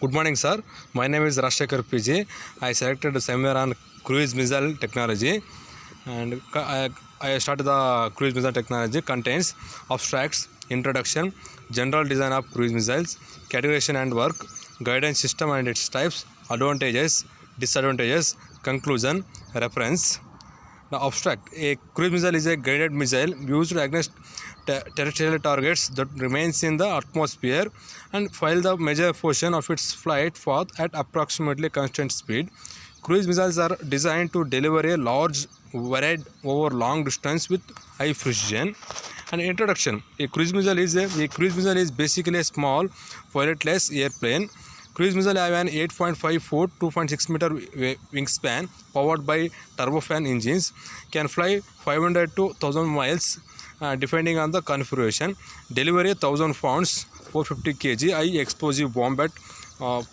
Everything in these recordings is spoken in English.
Good morning, sir. My name is Rashekar PG. I selected the seminar on cruise missile technology, and I started the cruise missile technology. Contains abstracts, introduction, general design of cruise missiles, categorization and work, guidance system and its types, advantages, disadvantages, conclusion, reference. The abstract: a cruise missile is a guided missile used against terrestrial targets that remains in the atmosphere and while the major portion of its flight path at approximately constant speed. Cruise missiles are designed to deliver a large varied over long distance with high precision. An introduction: a cruise missile is basically a small pilotless airplane. Cruise missile have an 8.5 foot 2.6 meter wingspan powered by turbofan engines, can fly 500 to 1000 miles depending on the configuration, deliver a 1000 pounds 450 kg high explosive bomb at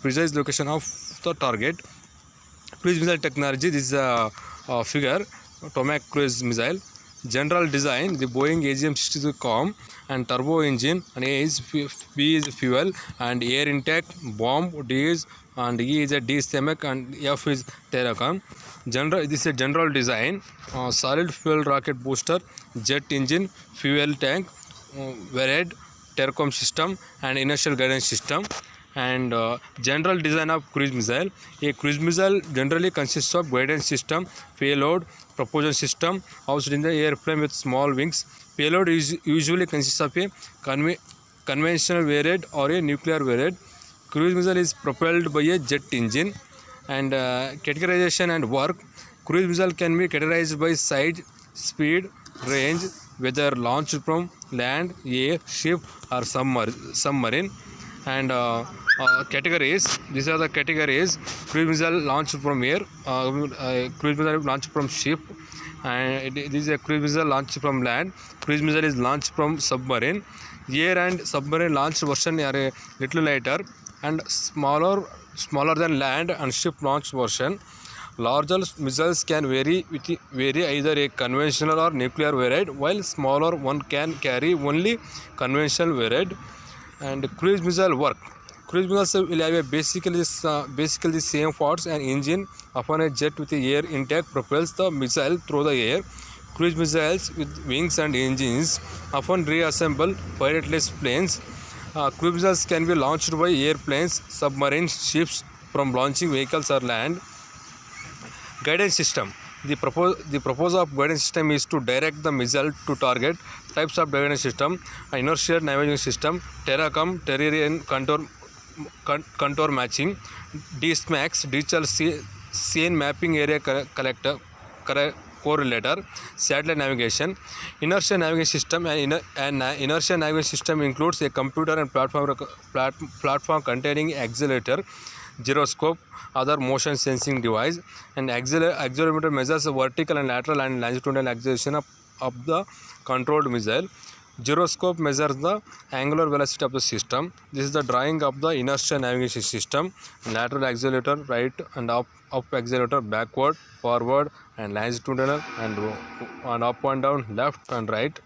precise location of the target. Cruise missile technology, this is a figure, Tomac cruise missile. General design: the Boeing AGM-62 COM and turbo engine, and A is B is fuel and air intake, bomb D is, and E is a D-SEMEC, and F is telecom. This is a general design: solid fuel rocket booster, jet engine, fuel tank, varied telecom system and inertial guidance system. And general design of cruise missile: a cruise missile generally consists of guidance system, payload, propulsion system housed in the airplane with small wings. Payload usually consists of a conventional variant or a nuclear variant. Cruise missile is propelled by a jet engine. And categorization and work: cruise missile can be categorized by size, speed, range, whether launched from land, air, ship or submarine. And categories: these are the categories: cruise missile launched from air, cruise missile launched from ship, and this is a cruise missile launched from land. Cruise missile is launched from submarine. Air and submarine launched version are a little lighter and smaller than land and ship launched version. Larger missiles can vary either a conventional or nuclear variant, while smaller one can carry only conventional variant. And cruise missile work: cruise missiles will have basically the same parts and engine. Often a jet with air intake propels the missile through the air. Cruise missiles with wings and engines often reassemble pilotless planes. Cruise missiles can be launched by airplanes, submarines, ships from launching vehicles or land. Guidance system: the purpose of guidance system is to direct the missile to target. Types of guidance system: inertial navigation system, terracom, terrain contour matching, DSMAX, digital scene mapping area correlator, satellite navigation. Inertial navigation system: and inertial navigation system includes a computer and platform containing accelerator, gyroscope, other motion sensing device. And accelerometer measures the vertical and lateral and longitudinal acceleration of the controlled missile. Gyroscope measures the angular velocity of the system. This is the drawing of the inertial navigation system: lateral accelerator right and up accelerator backward, forward and longitudinal, and up and down, left and right.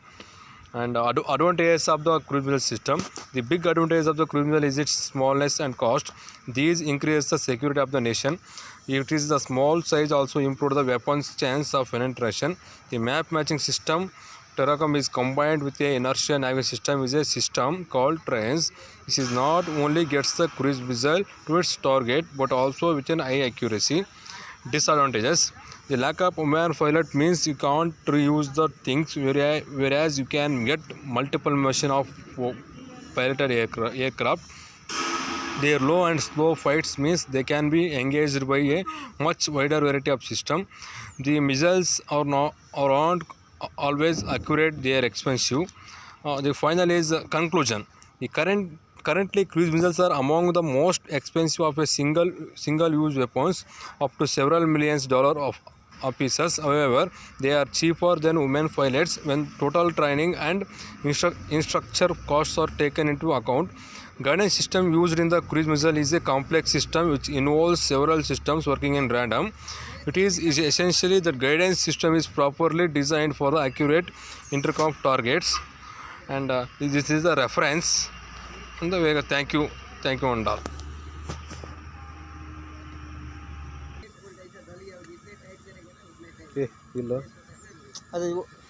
And advantages of the cruise missile system: the big advantage of the cruise missile is its smallness and cost. These increase the security of the nation. It is the small size also improve the weapon's chance of penetration. The map matching system Terracom is combined with a inertial navigation system is a system called TRANS. This is not only gets the cruise missile to its target but also with an high accuracy. Disadvantages: the lack of human pilot means you can't reuse the things, whereas you can get multiple mission of piloted aircraft. Their low and slow fights means they can be engaged by a much wider variety of systems. The missiles aren't always accurate, they are expensive. The final is conclusion. The currently cruise missiles are among the most expensive of a single use weapons, up to several millions dollars of pieces. However, they are cheaper than women pilots when total training and instructor costs are taken into account. Guidance system used in the cruise missile is a complex system which involves several systems working in random. It is essentially the guidance system is properly designed for the accurate intercom targets. And this is the reference. And the thank you and all. వీళ్ళు అది